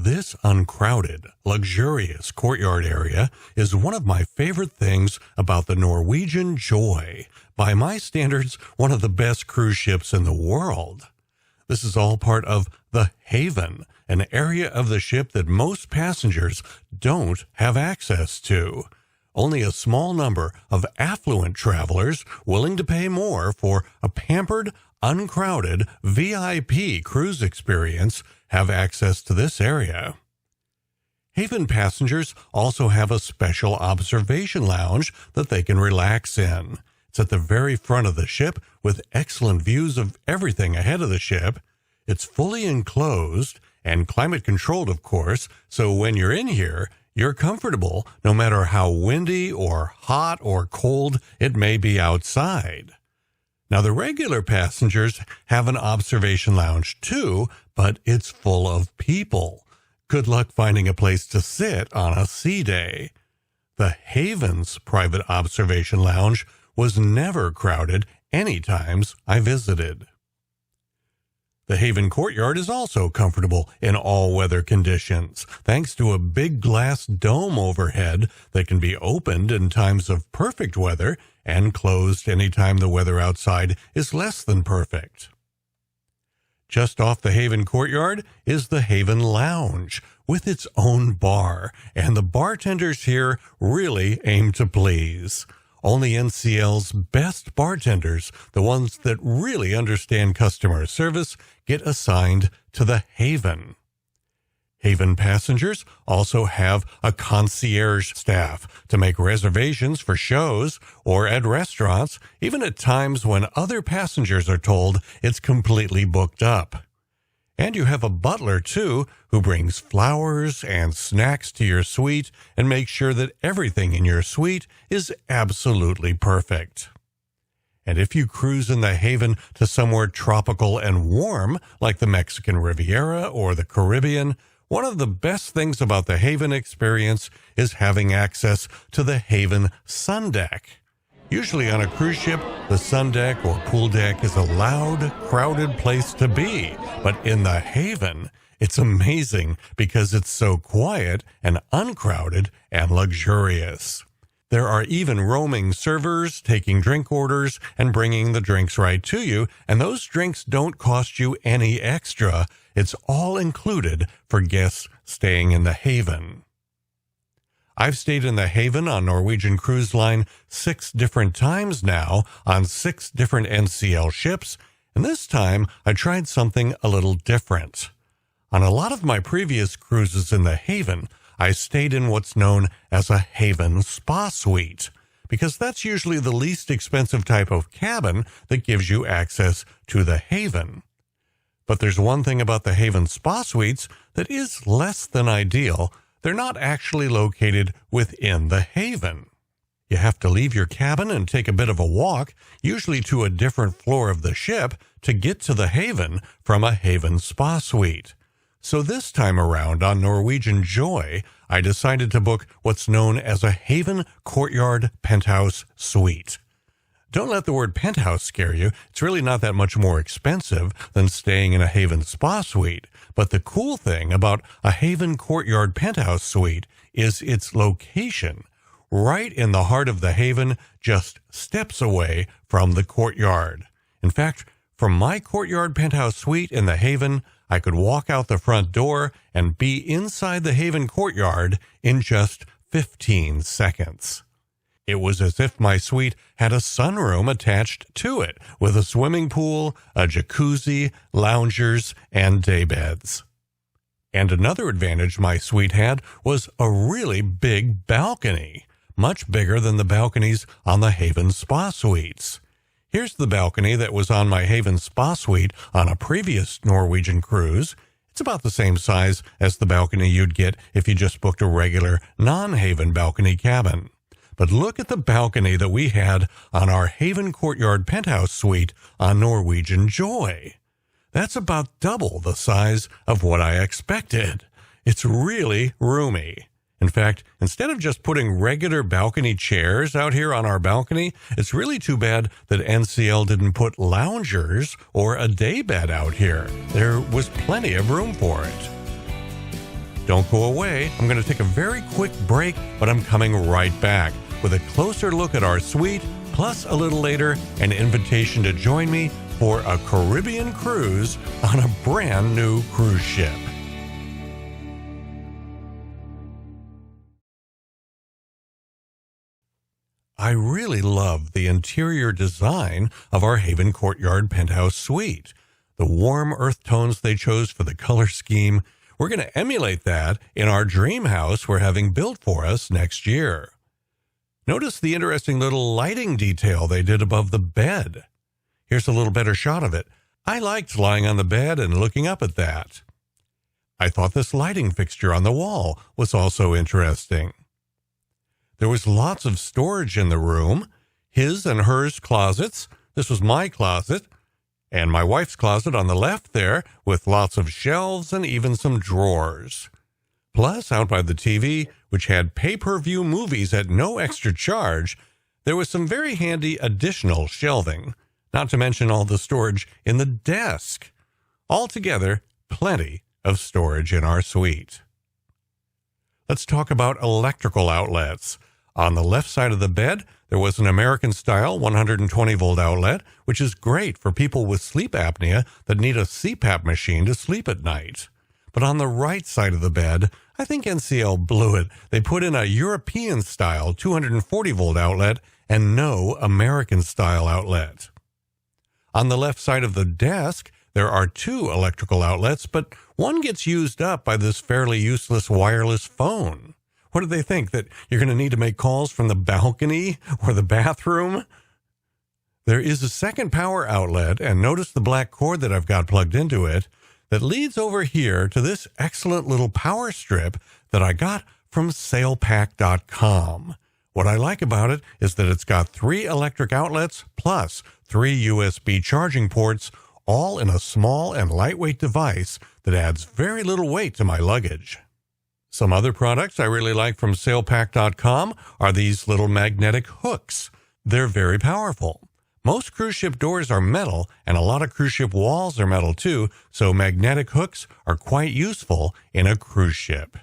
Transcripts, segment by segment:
This uncrowded, luxurious courtyard area is one of my favorite things about the Norwegian Joy. By my standards, one of the best cruise ships in the world. This is all part of the Haven, an area of the ship that most passengers don't have access to. Only a small number of affluent travelers willing to pay more for a pampered, uncrowded VIP cruise experience have access to this area. Haven passengers also have a special observation lounge that they can relax in. It's at the very front of the ship with excellent views of everything ahead of the ship. It's fully enclosed and climate controlled, of course, so when you're in here, you're comfortable no matter how windy or hot or cold it may be outside. Now, the regular passengers have an observation lounge too, but it's full of people. Good luck finding a place to sit on a sea day. The Haven's private observation lounge was never crowded any times I visited. The Haven Courtyard is also comfortable in all weather conditions, thanks to a big glass dome overhead that can be opened in times of perfect weather and closed anytime the weather outside is less than perfect. Just off the Haven Courtyard is the Haven Lounge with its own bar, and the bartenders here really aim to please. Only NCL's best bartenders, the ones that really understand customer service, get assigned to the Haven. Haven passengers also have a concierge staff to make reservations for shows or at restaurants, even at times when other passengers are told it's completely booked up. And you have a butler, too, who brings flowers and snacks to your suite and makes sure that everything in your suite is absolutely perfect. And if you cruise in the Haven to somewhere tropical and warm, like the Mexican Riviera or the Caribbean, one of the best things about the Haven experience is having access to the Haven Sun Deck. Usually on a cruise ship, the sun deck or pool deck is a loud, crowded place to be. But in the Haven, it's amazing because it's so quiet and uncrowded and luxurious. There are even roaming servers taking drink orders and bringing the drinks right to you, and those drinks don't cost you any extra. It's all included for guests staying in the Haven. I've stayed in the Haven on Norwegian Cruise Line 6 different times now on 6 different NCL ships, and this time I tried something a little different. On a lot of my previous cruises in the Haven, I stayed in what's known as a Haven Spa Suite, because that's usually the least expensive type of cabin that gives you access to the Haven. But there's one thing about the Haven Spa Suites that is less than ideal. They're not actually located within the Haven. You have to leave your cabin and take a bit of a walk, usually to a different floor of the ship, to get to the Haven from a Haven Spa Suite. So this time around on Norwegian Joy, I decided to book what's known as a Haven Courtyard Penthouse Suite. Don't let the word penthouse scare you. It's really not that much more expensive than staying in a Haven Spa Suite. But the cool thing about a Haven Courtyard Penthouse Suite is its location. Right in the heart of the Haven, just steps away from the courtyard. In fact, from my Courtyard Penthouse Suite in the Haven, I could walk out the front door and be inside the Haven Courtyard in just 15 seconds. It was as if my suite had a sunroom attached to it, with a swimming pool, a jacuzzi, loungers, and daybeds. And another advantage my suite had was a really big balcony, much bigger than the balconies on the Haven Spa Suites. Here's the balcony that was on my Haven Spa Suite on a previous Norwegian cruise. It's about the same size as the balcony you'd get if you just booked a regular non-Haven balcony cabin. But look at the balcony that we had on our Haven Courtyard Penthouse Suite on Norwegian Joy. That's about double the size of what I expected. It's really roomy. In fact, instead of just putting regular balcony chairs out here on our balcony, it's really too bad that NCL didn't put loungers or a daybed out here. There was plenty of room for it. Don't go away. I'm going to take a very quick break, but I'm coming right back with a closer look at our suite, plus a little later, an invitation to join me for a Caribbean cruise on a brand new cruise ship. I really love the interior design of our Haven Courtyard Penthouse Suite. The warm earth tones they chose for the color scheme. We're going to emulate that in our dream house we're having built for us next year. Notice the interesting little lighting detail they did above the bed. Here's a little better shot of it. I liked lying on the bed and looking up at that. I thought this lighting fixture on the wall was also interesting. There was lots of storage in the room, his and hers closets. This was my closet, and my wife's closet on the left there, with lots of shelves and even some drawers. Plus, out by the TV, which had pay-per-view movies at no extra charge, there was some very handy additional shelving, not to mention all the storage in the desk. Altogether, plenty of storage in our suite. Let's talk about electrical outlets. On the left side of the bed, there was an American-style 120-volt outlet, which is great for people with sleep apnea that need a CPAP machine to sleep at night. But on the right side of the bed, I think NCL blew it. They put in a European-style 240-volt outlet and no American-style outlet. On the left side of the desk, there are two electrical outlets, but one gets used up by this fairly useless wireless phone. What do they think, that you're going to need to make calls from the balcony or the bathroom? There is a second power outlet, and notice the black cord that I've got plugged into it, that leads over here to this excellent little power strip that I got from salepack.com. What I like about it is that it's got 3 electric outlets plus 3 USB charging ports, all in a small and lightweight device that adds very little weight to my luggage. Some other products I really like from salepack.com are these little magnetic hooks. They're very powerful. Most cruise ship doors are metal, and a lot of cruise ship walls are metal too, so magnetic hooks are quite useful in a cruise ship.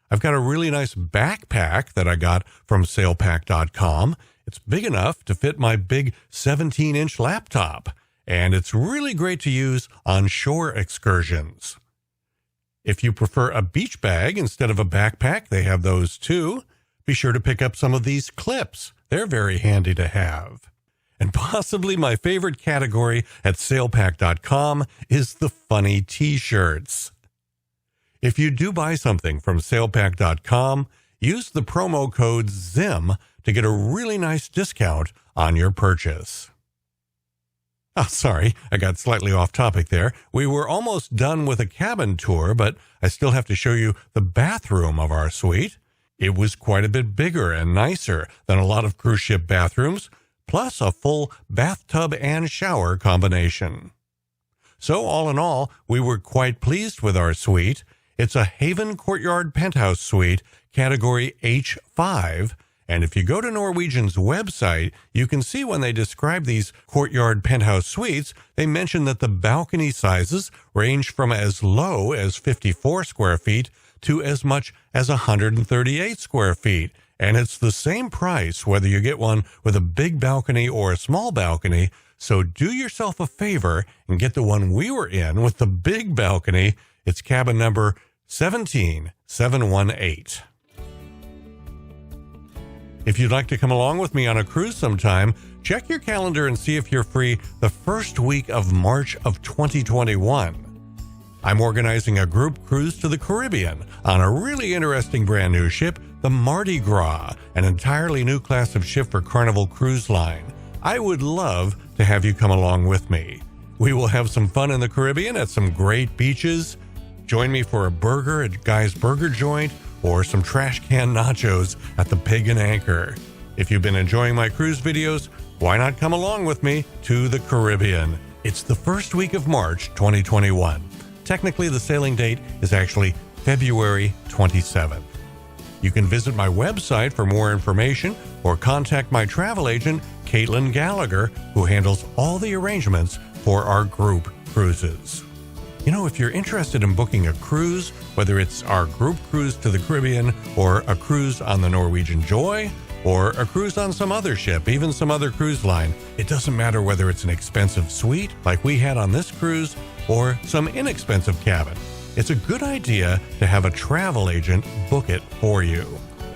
I've got a really nice backpack that I got from salepack.com. It's big enough to fit my big 17-inch laptop, and it's really great to use on shore excursions. If you prefer a beach bag instead of a backpack, they have those too. Be sure to pick up some of these clips. They're very handy to have. And possibly my favorite category at salepack.com is the funny t-shirts. If you do buy something from salepack.com, use the promo code ZIM to get a really nice discount on your purchase. Oh, sorry, I got slightly off topic there. We were almost done with a cabin tour, but I still have to show you the bathroom of our suite. It was quite a bit bigger and nicer than a lot of cruise ship bathrooms, plus a full bathtub and shower combination. So all in all, we were quite pleased with our suite. It's a Haven Courtyard Penthouse Suite, category H5, and if you go to Norwegian's website, you can see when they describe these courtyard penthouse suites, they mention that the balcony sizes range from as low as 54 square feet to as much as 138 square feet. And it's the same price whether you get one with a big balcony or a small balcony. So do yourself a favor and get the one we were in with the big balcony. It's cabin number 17718. If you'd like to come along with me on a cruise sometime, check your calendar and see if you're free the first week of March of 2021. I'm organizing a group cruise to the Caribbean on a really interesting brand new ship, the Mardi Gras, an entirely new class of ship for Carnival Cruise Line. I would love to have you come along with me. We will have some fun in the Caribbean at some great beaches. Join me for a burger at Guy's Burger Joint, or some trash can nachos at the Pig and Anchor. If you've been enjoying my cruise videos, why not come along with me to the Caribbean? It's the first week of March 2021. Technically, the sailing date is actually February 27th. You can visit my website for more information or contact my travel agent, Caitlin Gallagher, who handles all the arrangements for our group cruises. You know, if you're interested in booking a cruise, whether it's our group cruise to the Caribbean or a cruise on the Norwegian Joy or a cruise on some other ship, even some other cruise line, it doesn't matter whether it's an expensive suite like we had on this cruise or some inexpensive cabin. It's a good idea to have a travel agent book it for you.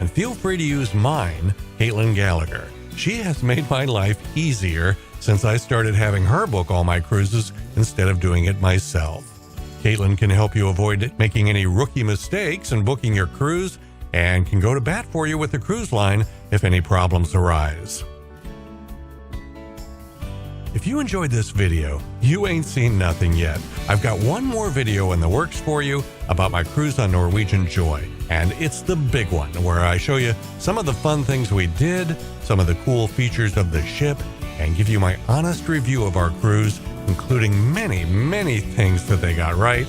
And feel free to use mine, Caitlin Gallagher. She has made my life easier since I started having her book all my cruises instead of doing it myself. Caitlin can help you avoid making any rookie mistakes in booking your cruise and can go to bat for you with the cruise line if any problems arise. If you enjoyed this video, you ain't seen nothing yet. I've got one more video in the works for you about my cruise on Norwegian Joy, and it's the big one where I show you some of the fun things we did, some of the cool features of the ship, and give you my honest review of our cruise, including many things that they got right,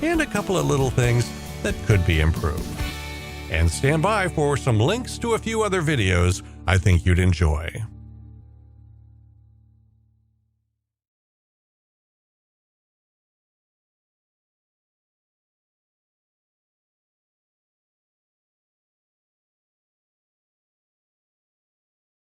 and a couple of little things that could be improved. And stand by for some links to a few other videos I think you'd enjoy.